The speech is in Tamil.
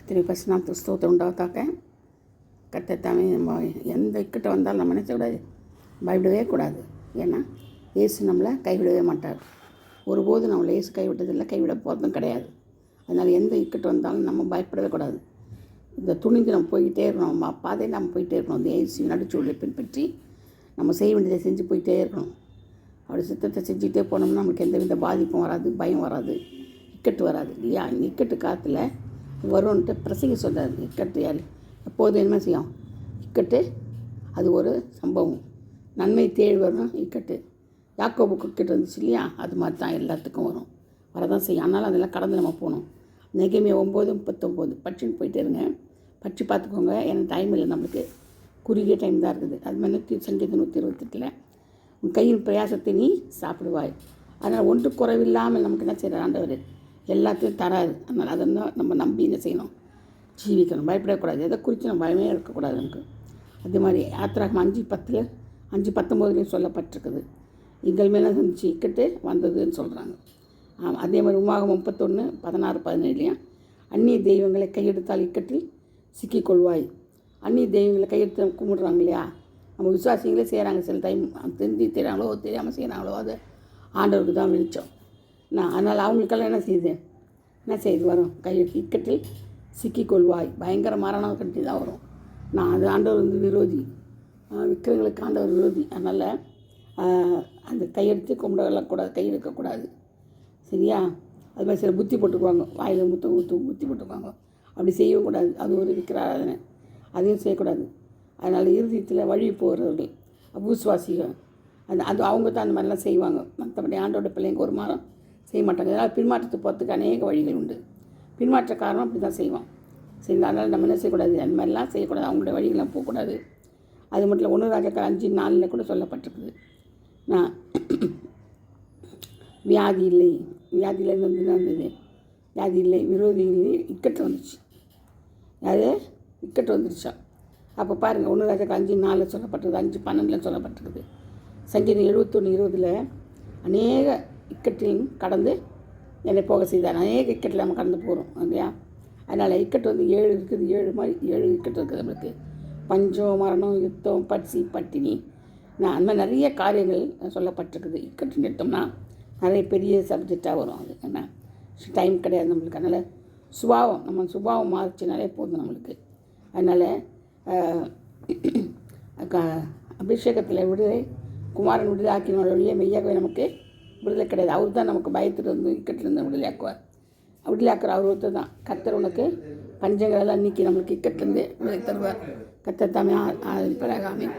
கத்திரி பசுநாத்து ஸ்தோத்திரம் உண்டாவதாக. கத்தத்தாமே நம்ம எந்த இக்கட்டு வந்தாலும் நம்ம நினைச்சக்கூடாது, பயப்படவே கூடாது. ஏன்னா இயேசு நம்மளை கைவிடவே மாட்டார். ஒருபோதும் நம்மளை இயேசு கைவிட்டதில்லை, கைவிட போகிறதும் கிடையாது. அதனால் எந்த இக்கட்டு வந்தாலும் நம்ம பயப்படவே கூடாது. இந்த துணிந்து நம்ம போய்கிட்டே இருக்கணும், நம்ம பாதையை நம்ம போயிட்டே இருக்கணும். அந்த இயேசு நடுச்சூழலை பின்பற்றி நம்ம செய்ய வேண்டியதை செஞ்சு போயிட்டே இருக்கணும். அப்படி சித்தத்தை செஞ்சுட்டே போனோம்னா நமக்கு எந்த வித பாதிப்பும் வராது, பயம் வராது, இக்கட்டு வராது இல்லையா. இந்த இக்கட்டு காற்றுல வரும்ன்ட்டு பிரசங்க சொல்கிறார். இக்கட்டு எப்போதும் என்ன செய்யும்? இக்கட்டு அது ஒரு சம்பவம். நன்மை தேடி வரும் இக்கட்டு. யாக்கோபுக்கு இக்கட்டு வந்துச்சு இல்லையா, அது மாதிரி தான் எல்லாத்துக்கும் வரும், வரதான் செய்யும். அதனால் அதெல்லாம் கடந்து நம்ம போகணும். நெகேமியா 9:39 படிச்சுன்னு போயிட்டே இருங்க, படித்து பார்த்துக்கோங்க. ஏன்னா டைம் இல்லை, நம்மளுக்கு குறுகிய டைம் தான் இருக்குது. அது மாதிரி சங்கீதம் 128 உன் கையின் பிரயாசத்தை நீ சாப்பிடுவாய். அதனால் ஒன்று குறைவில்லாமல் நமக்கு என்ன செய்கிறார் ஆண்டவர்? எல்லாத்தையும் தராது. அதனால் அதை தான் நம்ம நம்பி என்ன செய்யணும்? ஜீவிக்கணும். பயப்படக்கூடாது. எதை குறித்து நம்ம பயமே இருக்கக்கூடாது நமக்கு. அதே மாதிரி யாத்திராகம் 5:19 சொல்லப்பட்டிருக்குது. எங்கள் மேலே இருந்துச்சு இக்கட்டு வந்ததுன்னு சொல்கிறாங்க. அதே மாதிரி உமாகம் 31:16-17 அந்நிய தெய்வங்களை கையெடுத்தால் இக்கட்டில் சிக்கிக்கொள்வாய். அந்நிய தெய்வங்களை கையெடுத்து கும்பிடுறாங்க இல்லையா, நம்ம விசுவாசிகளே செய்கிறாங்க. சில டைம் தெரிஞ்சு தெரியாங்களோ தெரியாமல் செய்கிறாங்களோ, அது ஆண்டவருக்கு தான் வெளிச்சம். அதனால் அவங்களுக்கெல்லாம் என்ன செய்யுது வரும்? கையெழுத்து இக்கட்டில் சிக்கிக்கொள்வாய். பயங்கர மரணம் கட்டி தான் வரும். அது ஆண்டவர் விரோதி, விக்கிரங்களுக்கு ஆண்டவர் விரோதி. அதனால் அந்த கையெடுத்து கும்பிடலாம் கூடாது, கையெடுக்கக்கூடாது. சரியா? அது மாதிரி சில புத்தி போட்டுக்குவாங்க, வாயில் புத்தி போட்டுக்குவாங்க. அப்படி செய்யவும் கூடாது. அது ஒரு விக்கிராராதனை, அதையும் செய்யக்கூடாது. அதனால் இறுதியத்தில் வழி போகிறவர்கள் அபூஸ்வாசிகள், அது அவங்க தான் அந்த மாதிரிலாம் செய்வாங்க. மற்றபடி ஆண்டோட பிள்ளைங்க ஒரு மாதம் செய்ய மாட்டாங்க. அதனால் பின்மாற்றத்துக்கு போகிறதுக்கு அநேக வழிகள் உண்டு. பின்மாற்ற காரணம் அப்படி தான் செய்வான். சரி, அதனால் நம்ம என்ன செய்யக்கூடாது? அந்த மாதிரிலாம் செய்யக்கூடாது, அவங்களுடைய வழிகள்லாம் போகக்கூடாது. அது மட்டும் இல்லை, 1 ராஜாக்கள் 5:4 கூட சொல்லப்பட்டிருக்குது. வியாதி இல்லை, வியாதியில் வந்தது வியாதி இல்லை, விரோதி இல்லை, இக்கட்டு வந்துச்சு. அது இக்கட்டு வந்துருச்சா? அப்போ பாருங்கள், 1 ராஜாக்கள் 5:4 சொல்லப்பட்டிருக்குது, 5:12 சொல்லப்பட்டிருக்குது. சங்கீதம் 71:20 அநேக இக்கட்டிலும் கடந்து என்னை போக செய்தார். அநேக இக்கட்டில் நம்ம கடந்து போகிறோம் இல்லையா. அதனால் இக்கட்டு 7 இருக்குது. 7 இக்கட்டு இருக்குது நம்மளுக்கு. பஞ்சம், மரணம், யுத்தம், பட்டினி, அந்த மாதிரி நிறைய காரியங்கள் சொல்லப்பட்டிருக்குது. இக்கட்டு எடுத்தோம்னா நிறைய பெரிய சப்ஜெக்டாக வரும். அது என்ன டைம் கிடையாது நம்மளுக்கு. அதனால் நம்ம சுபாவம் மாறிச்சுனாலே போதும் நம்மளுக்கு. அதனால் அபிஷேகத்தில் விடுதலை, குமாரன் விடுதலை ஆக்கினோட வழியே மெய்யாகவே நமக்கு விடுதலை கிடையாது. அவர் தான் நமக்கு பயத்திலிருந்து இக்கட்டிலிருந்து விடுதலையாக்குவார். விடுதலையாக்குற அவர் ஒருத்தர் தான். கர்த்தர் உனக்கு பஞ்சங்களெல்லாம் நீக்கி நம்மளுக்கு இக்கட்டிலேருந்து விடுதலை தருவார். கர்த்தர் தாமே ஆதரிப்பாராக. ஆமென்.